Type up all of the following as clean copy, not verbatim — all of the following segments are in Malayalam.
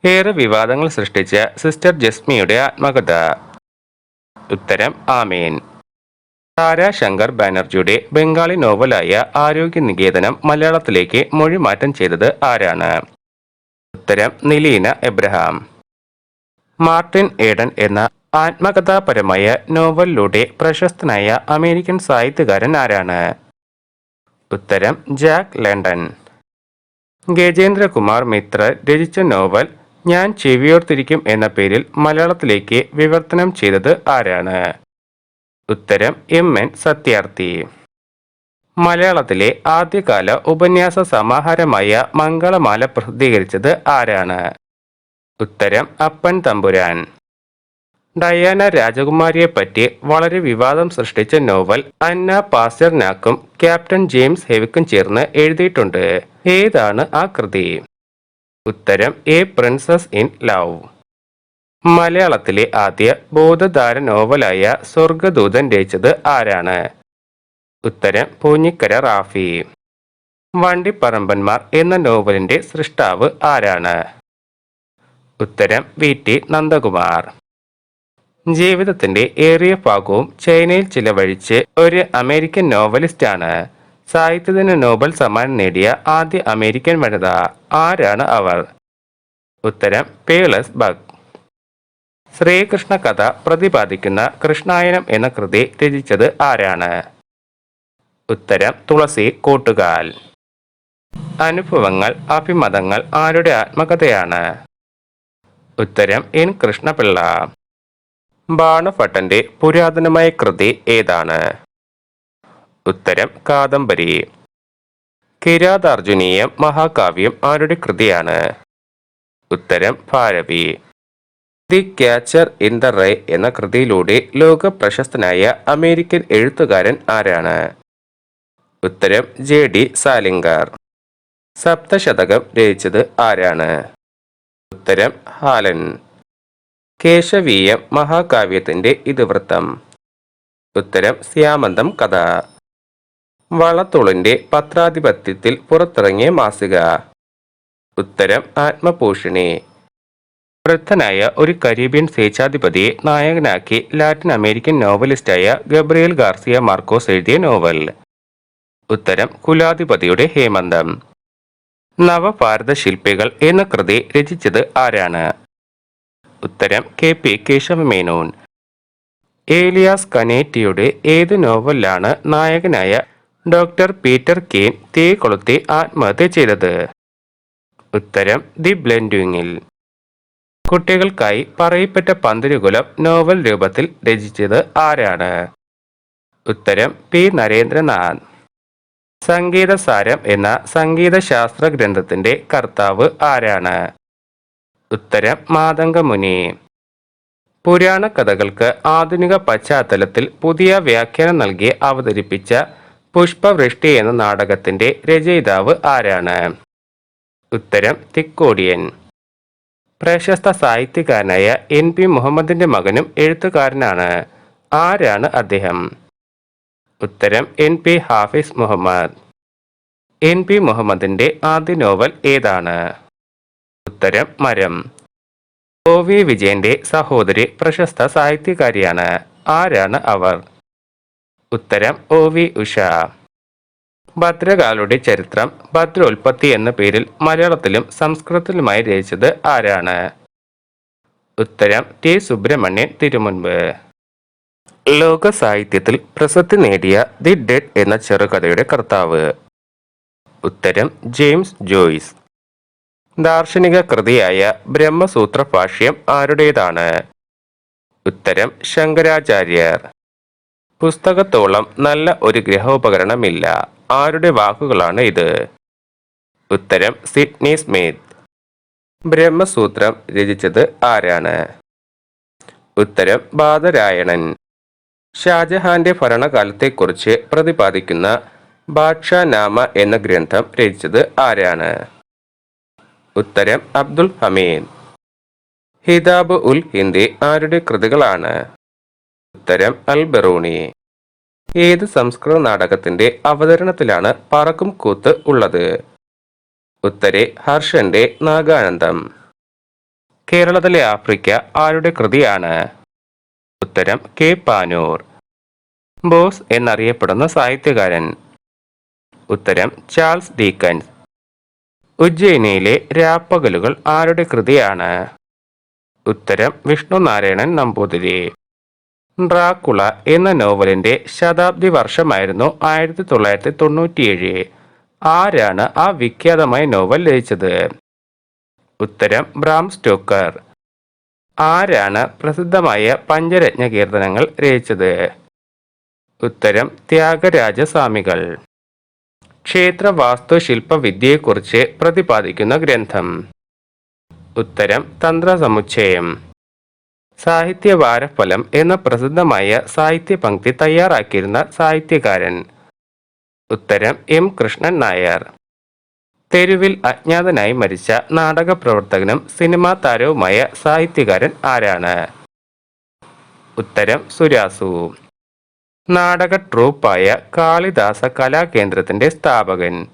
ഏറെ വിവാദങ്ങൾ സൃഷ്ടിച്ച സിസ്റ്റർ ജസ്മിയുടെ ആത്മകഥ. ഉത്തരം ആമേൻ. താരാശങ്കർ ബാനർജിയുടെ ബംഗാളി നോവലായ ആരോഗ്യനികേതനം മലയാളത്തിലേക്ക് മൊഴിമാറ്റം ചെയ്തത് ആരാണ്? ഉത്തരം നിലീന എബ്രഹാം. മാർട്ടിൻ ഏഡൻ എന്ന ആത്മകഥാപരമായ നോവലിലൂടെ പ്രശസ്തനായ അമേരിക്കൻ സാഹിത്യകാരൻ ആരാണ്? ഉത്തരം ജാക്ക് ലണ്ടൻ. ഗജേന്ദ്രകുമാർ മിത്ര രചിച്ച നോവൽ ഞാൻ ചെവിയോർത്തിരിക്കും എന്ന പേരിൽ മലയാളത്തിലേക്ക് വിവർത്തനം ചെയ്തത് ആരാണ്? ഉത്തരം എം.എൻ. സത്യാർത്ഥി. മലയാളത്തിലെ ആദ്യകാല ഉപന്യാസ സമാഹാരമായ മംഗളമാല പ്രസിദ്ധീകരിച്ചത് ആരാണ്? ഉത്തരം അപ്പൻ തമ്പുരാൻ. ഡയാന രാജകുമാരിയെപ്പറ്റി വളരെ വിവാദം സൃഷ്ടിച്ച നോവൽ അന്ന പാസ്റ്റർനാക്കും ക്യാപ്റ്റൻ ജെയിംസ് ഹെവിക്കും ചേർന്ന് എഴുതിയിട്ടുണ്ട്. ഏതാണ് ആ കൃതി? ഉത്തരം എ പ്രിൻസസ് ഇൻ ലവ്. മലയാളത്തിലെ ആദ്യ ബോധധാര നോവലായ സ്വർഗദൂതൻ രചിച്ചത് ആരാണ്? ഉത്തരം പൂഞ്ഞിക്കര റാഫി. വണ്ടിപ്പറമ്പന്മാർ എന്ന നോവലിന്റെ സൃഷ്ടാവ് ആരാണ്? ഉത്തരം വി.ടി. നന്ദകുമാർ. ജീവിതത്തിന്റെ ഏറിയ ഭാഗവും ചൈനയിൽ ചിലവഴിച്ച് ഒരു അമേരിക്കൻ നോവലിസ്റ്റാണ്. സാഹിത്യത്തിന് നോബൽ സമ്മാനം നേടിയ ആദ്യ അമേരിക്കൻ വനിത. ആരാണ് അവർ? ഉത്തരം പേളസ് ബഗ്. ശ്രീകൃഷ്ണ കഥ പ്രതിപാദിക്കുന്ന കൃഷ്ണായനം എന്ന കൃതി രചിച്ചത് ആരാണ്? ഉത്തരം തുളസി കോട്ടുകാൽ. അനുഭവങ്ങൾ അഭിമതങ്ങൾ ആരുടെ ആത്മകഥയാണ്? ഉത്തരം എൻ കൃഷ്ണപിള്ള. ബാണഭട്ടന്റെ പുരാതനമായ കൃതി ഏതാണ്? ഉത്തരം കാദംബരി. കിരാതാർജുനീയം മഹാകാവ്യം ആരുടെ കൃതിയാണ്? ഉത്തരം ഭാരവി. ദി ക്യാച്ചർ ഇൻ ദ റൈ എന്ന കൃതിയിലൂടെ ലോക പ്രശസ്തനായ അമേരിക്കൻ എഴുത്തുകാരൻ ആരാണ്? ഉത്തരം ജെ.ഡി. സാലിംഗർ. സപ്തശതകം രചിച്ചത് ആരാണ്? ഉത്തരം ഹാലൻ. കേശവീയം മഹാകാവ്യത്തിന്റെ ഇതിവൃത്തം. ഉത്തരം ശ്യാമന്തം കഥ. വളത്തുളിന്റെ പത്രാധിപത്യത്തിൽ പുറത്തിറങ്ങിയ മാസിക. ഉത്തരം ആത്മപോഷിണി. വൃദ്ധനായ ഒരു കരീബിയൻ സ്വേച്ഛാധിപതിയെ നായകനാക്കി ലാറ്റിൻ അമേരിക്കൻ നോവലിസ്റ്റായ ഗബ്രിയേൽ ഗാർസിയ മാർക്കോസ് എഴുതിയ നോവൽ. ഉത്തരം കുലാധിപതിയുടെ ഹേമന്തം. നവഭാരത ശില്പികൾ എന്ന കൃതി രചിച്ചത് ആരാണ്? ഉത്തരം കെ.പി. കേശവമേനോൻ. ഏലിയാസ് കനേറ്റിയുടെ ഏത് നോവലിലാണ് നായകനായ ഡോക്ടർ പീറ്റർ കെയ്ൻ തീ കൊളുത്തി ആത്മഹത്യ ചെയ്തത്? ഉത്തരം ദി ബ്ലെൻഡിങ്ങിൽ. കുട്ടികൾക്കായി പറയപ്പെട്ട പന്തിരുകുലം നോവൽ രൂപത്തിൽ രചിച്ചത് ആരാണ്? ഉത്തരം പി നരേന്ദ്രനാഥ്. സംഗീതസാരം എന്ന സംഗീതശാസ്ത്ര ഗ്രന്ഥത്തിന്റെ കർത്താവ് ആരാണ്? ഉത്തരം മാതംഗമുനി. പുരാണ കഥകൾക്ക് ആധുനിക പശ്ചാത്തലത്തിൽ പുതിയ വ്യാഖ്യാനം നൽകി അവതരിപ്പിച്ച പുഷ്പവൃഷ്ടി എന്ന നാടകത്തിന്റെ രചയിതാവ് ആരാണ്? ഉത്തരം തിക്കോടിയൻ. പ്രശസ്ത സാഹിത്യകാരനായ എൻ.പി. മുഹമ്മദിന്റെ മകനും എഴുത്തുകാരനാണ്. ആരാണ് അദ്ദേഹം? ഉത്തരം എൻ.പി. ഹാഫിസ് മുഹമ്മദ്. എൻ.പി. മുഹമ്മദിന്റെ ആദ്യ നോവൽ ഏതാണ്? ഉത്തരം മരം. ഒ.വി. വിജയന്റെ സഹോദരി പ്രശസ്ത സാഹിത്യകാരിയാണ്. ആരാണ് അവർ? ഉത്തരം ഒ.വി. ഉഷ. ഭദ്രകാളുടെ ചരിത്രം ഭദ്രോൽപ്പത്തി എന്ന പേരിൽ മലയാളത്തിലും സംസ്കൃതത്തിലുമായി രചിച്ചത് ആരാണ്? ഉത്തരം ടി. സുബ്രഹ്മണ്യൻ തിരുമുൻപ്. ലോക സാഹിത്യത്തിൽ പ്രസിദ്ധി നേടിയ ദി ഡെഡ് എന്ന ചെറുകഥയുടെ കർത്താവ്? ഉത്തരം ജെയിംസ് ജോയ്സ്. ദാർശനിക കൃതിയായ ബ്രഹ്മസൂത്ര ഭാഷ്യം ആരുടേതാണ്? ഉത്തരം ശങ്കരാചാര്യർ. പുസ്തകത്തോളം നല്ല ഒരു ഗ്രഹോപകരണമില്ല. ആരുടെ വാക്കുകളാണ് ഇത്? ഉത്തരം സിഡ്നി സ്മിത്ത്. ബ്രഹ്മസൂത്രം രചിച്ചത് ആരാണ്? ഉത്തരം ബാദരായണൻ. ഷാജഹാന്റെ ഭരണകാലത്തെക്കുറിച്ച് പ്രതിപാദിക്കുന്ന ബാദ്ഷാനാമ എന്ന ഗ്രന്ഥം രചിച്ചത് ആരാണ്? ഉത്തരം അബ്ദുൽ ഹമീദ്. ഹിതാബ് ഉൽ ഹിന്ദി ആരുടെ കൃതികളാണ്? ഉത്തരം അൽ ബറൂണി. ഏത് സംസ്കൃത നാടകത്തിന്റെ അവതരണത്തിലാണ് പറക്കും കൂത്ത് ഉള്ളത്? ഉത്തരെ ഹർഷന്റെ നാഗാനന്ദം. കേരളത്തിലെ ആഫ്രിക്ക ആരുടെ കൃതിയാണ്? ഉത്തരം കെ പാനൂർ. ബോസ് എന്നറിയപ്പെടുന്ന സാഹിത്യകാരൻ? ഉത്തരം ചാൾസ് ഡീക്കൻസ്. ഉജ്ജയിനിയിലെ രാപ്പകലുകൾ ആരുടെ കൃതിയാണ്? ഉത്തരം വിഷ്ണു നാരായണൻ നമ്പൂതിരി. ഡ്രാക്കുള എന്ന നോവലിന്റെ ശതാബ്ദി വർഷമായിരുന്നു 1997. ആരാണ് ആ വിഖ്യാതമായ നോവൽ രചിച്ചത്? ഉത്തരം ബ്രാം സ്റ്റോക്കർ. ആരാണ് പ്രസിദ്ധമായ പഞ്ചരത്ന കീർത്തനങ്ങൾ രചിച്ചത്? ഉത്തരം ത്യാഗരാജസ്വാമികൾ. ക്ഷേത്ര വാസ്തുശില്പ വിദ്യയെക്കുറിച്ച് പ്രതിപാദിക്കുന്ന ഗ്രന്ഥം? ഉത്തരം തന്ത്രസമുച്ചയം. സാഹിത്യവാരഫലം എന്ന പ്രസിദ്ധമായ സാഹിത്യപംക്തി തയ്യാറാക്കിയിരുന്ന സാഹിത്യകാരൻ? ഉത്തരം എം കൃഷ്ണൻ നായർ. തെരുവിൽ അജ്ഞാതനായി മരിച്ച നാടക പ്രവർത്തകനും സിനിമാ താരവുമായ സാഹിത്യകാരൻ ആരാണ്? ഉത്തരം സുരാസു. നാടക ട്രൂപ്പായ കാളിദാസ കലാകേന്ദ്രത്തിന്റെ സ്ഥാപകൻ?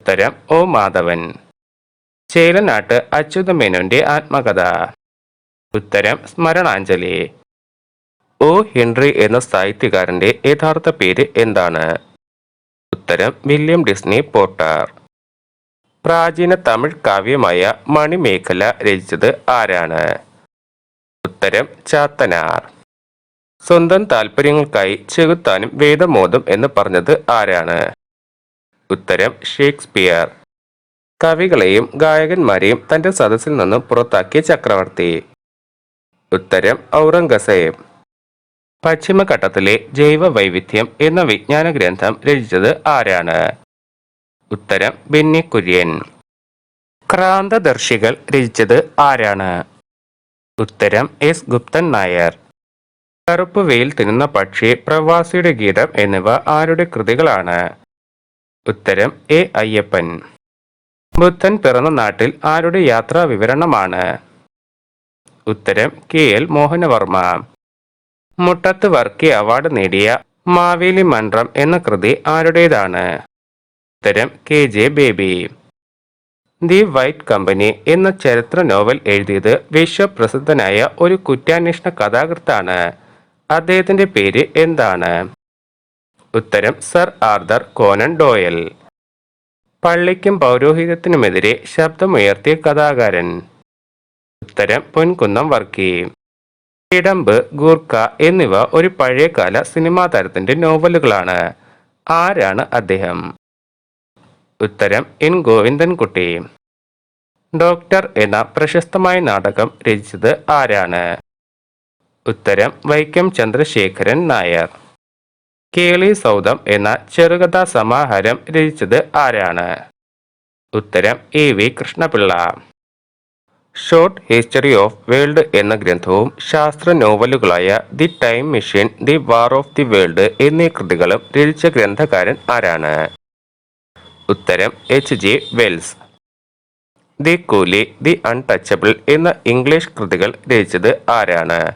ഉത്തരം ഒ മാധവൻ. ചേലനാട്ട് അച്യുതമേനോന്റെ ആത്മകഥ? ഉത്തരം സ്മരണാഞ്ജലി. ഒ ഹെൻറി എന്ന സാഹിത്യകാരന്റെ യഥാർത്ഥ പേര് എന്താണ്? ഉത്തരം വില്യം ഡിസ്നി പോർട്ടർ. പ്രാചീന തമിഴ് കാവ്യമായ മണിമേഖല രചിച്ചത് ആരാണ്? ഉത്തരം ചാത്തനാർ. സ്വന്തം താല്പര്യങ്ങൾക്കായി ചെകുത്താനും വേദമോദം എന്ന് പറഞ്ഞത് ആരാണ്? ഉത്തരം ഷേക്സ്പിയർ. കവികളെയും ഗായകന്മാരെയും തന്റെ സദസ്സിൽ നിന്നും പുറത്താക്കിയ ചക്രവർത്തി? ഉത്തരം ഔറംഗസേബ്. പശ്ചിമഘട്ടത്തിലെ ജൈവ വൈവിധ്യം എന്ന വിജ്ഞാന ഗ്രന്ഥം രചിച്ചത് ആരാണ്? ഉത്തരം ബെന്നി കുര്യൻ. ക്രാന്തദർശികൾ രചിച്ചത് ആരാണ്? ഉത്തരം എസ് ഗുപ്തൻ നായർ. കറുപ്പ് വെയിൽ തിന്നുന്ന പക്ഷി, പ്രവാസിയുടെ ഗീതം എന്നിവ ആരുടെ കൃതികളാണ്? ഉത്തരം എ അയ്യപ്പൻ. ബുദ്ധൻ പിറന്ന നാട്ടിൽ ആരുടെ യാത്രാ വിവരണമാണ്? ഉത്തരം കെ എൽ മോഹനവർമ്മ. മുട്ടത്ത് വർക്കി അവാർഡ് നേടിയ മാവേലി മൺട്രം എന്ന കൃതി ആരുടേതാണ്? ഉത്തരം K J baby. The white company എന്ന ചരിത്ര നോവൽ എഴുതിയത് വിശ്വപ്രസിദ്ധനായ ഒരു കുറ്റാന്വേഷണ കഥാകൃത്താണ്. അദ്ദേഹത്തിന്റെ പേര് എന്താണ്? ഉത്തരം സർ ആർതർ കോനൻ ഡോയൽ. പള്ളിക്കും പൗരോഹിത്യത്തിനുമെതിരെ ശബ്ദമുയർത്തിയ കഥാകാരൻ? ഉത്തരം പൊൻകുന്നം വർക്കി. കിടമ്പ്, ഗൂർഖ എന്നിവ ഒരു പഴയകാല സിനിമാ താരത്തിന്റെ നോവലുകളാണ്. ആരാണ് അദ്ദേഹം? ഉത്തരം എൻ ഗോവിന്ദൻകുട്ടി. ഡോക്ടർ എന്ന പ്രശസ്തമായ നാടകം രചിച്ചത് ആരാണ്? ഉത്തരം വൈക്കം ചന്ദ്രശേഖരൻ നായർ. കേളി സൗധം എന്ന ചെറുകഥാ സമാഹാരം രചിച്ചത് ആരാണ്? ഉത്തരം A V Krishna Pillai. Short history of world എന്ന ഗ്രന്ഥവും ശാസ്ത്ര നോവലുകളായ the time machine, the war of the world എന്നീ കൃതികളും രചിച്ച ഗ്രന്ഥകാരൻ ആരാണ്? ഉത്തരം H J Wells. The coolie, the untouchable എന്ന ഇംഗ്ലീഷ് കൃതികൾ രചിച്ചത് ആരാണ്?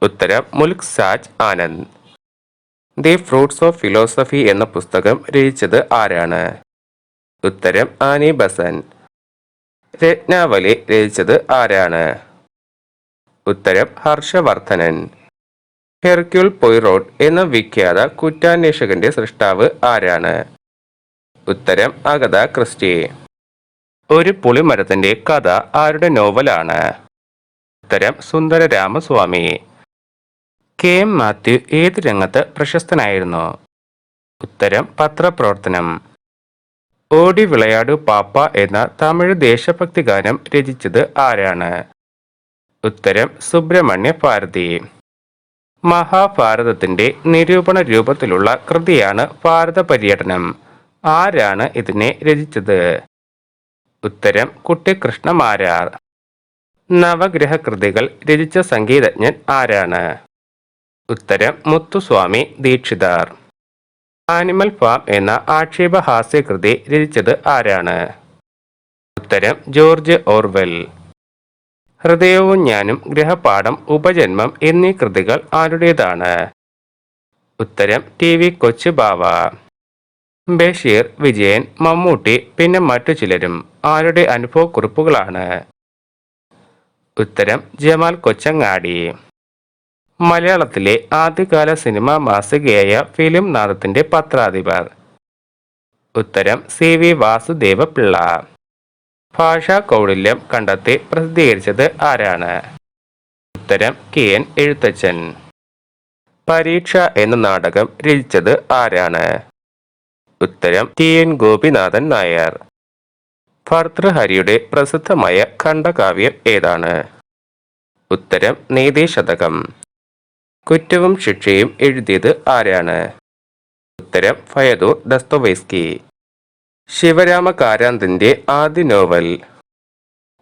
ഉത്തരം Mulk Raj Anand. The fruits of philosophy എന്ന പുസ്തകം രചിച്ചത് ആരാണ്? ഉത്തരം ആനി ബസന്റ്. രത്നാവലി രചിച്ചത് ആരാണ്? ഉത്തരം ഹർഷവർദ്ധനൻ. ഹെർക്യൂൾ പൊയ്റോട്ട് എന്ന വിഖ്യാത കുറ്റാന്വേഷകന്റെ സൃഷ്ടാവ് ആരാണ്? ഉത്തരം അഗത ക്രിസ്റ്റി. ഒരു പുളിമരത്തിന്റെ കഥ ആരുടെ നോവലാണ്? ഉത്തരം സുന്ദര രാമസ്വാമി. കെ എം മാത്യു ഏത് രംഗത്ത് പ്രശസ്തനായിരുന്നു? ഉത്തരം പത്രപ്രവർത്തനം. ഓടി വിളയാടു പാപ്പ എന്ന തമിഴ് ദേശഭക്തി ഗാനം രചിച്ചത് ആരാണ്? ഉത്തരം സുബ്രഹ്മണ്യ ഭാരതി. മഹാഭാരതത്തിന്റെ നിരൂപണ രൂപത്തിലുള്ള കൃതിയാണ് ഭാരത പര്യടനം. ആരാണ് ഇതിനെ രചിച്ചത്? ഉത്തരം കുട്ടിക്കൃഷ്ണമാരാർ. നവഗ്രഹ കൃതികൾ രചിച്ച സംഗീതജ്ഞൻ ആരാണ്? ഉത്തരം മുത്തുസ്വാമി ദീക്ഷിതാർ. ആനിമൽ ഫാം എന്ന ആക്ഷേപഹാസ്യകൃതി രചിച്ചത് ആരാണ്? ഉത്തരം ജോർജ് ഓർവെൽ. ഹൃദയവും ഞാനും, ഗ്രഹപാഠം, ഉപജന്മം എന്നീ കൃതികൾ ആരുടേതാണ്? ഉത്തരം ടി വി കൊച്ചുബാവ. ബഷീർ, വിജയൻ, മമ്മൂട്ടി പിന്നെ മറ്റു ചിലരും ആരുടെ അനുഭവക്കുറിപ്പുകളാണ്? ഉത്തരം ജമാൽ കൊച്ചങ്ങാടി. മലയാളത്തിലെ ആദ്യകാല സിനിമാ മാസികയായ ഫിലിം നാദത്തിന്റെ പത്രാധിപർ. ഉത്തരം CV വാസുദേവ പിള്ള. ഭാഷാ കൗടില്യം കണ്ടെത്തി പ്രസിദ്ധീകരിച്ചത് ആരാണ്? ഉത്തരം KN എഴുത്തച്ഛൻ. പരീക്ഷ എന്ന നാടകം രചിച്ചത് ആരാണ്? ഉത്തരം TN ഗോപിനാഥൻ നായർ. ഭർതൃഹരിയുടെ പ്രസിദ്ധമായ ഖണ്ഡകാവ്യം ഏതാണ്? ഉത്തരം നീതിശതകം. കുറ്റവും ശിക്ഷയും എഴുതിയത് ആരാണ്? ഉത്തരം ഫയദൂർ ദസ്തോവെസ്കി. ശിവരാമ കാരാന്തിന്റെ ആദ്യ നോവൽ.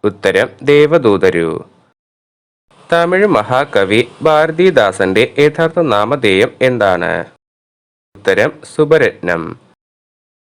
ഉത്തരം ദേവദൂതരു. തമിഴ് മഹാകവി ഭാരതീദാസന്റെ യഥാർത്ഥ നാമധേയം എന്താണ്? ഉത്തരം സുബരത്നം.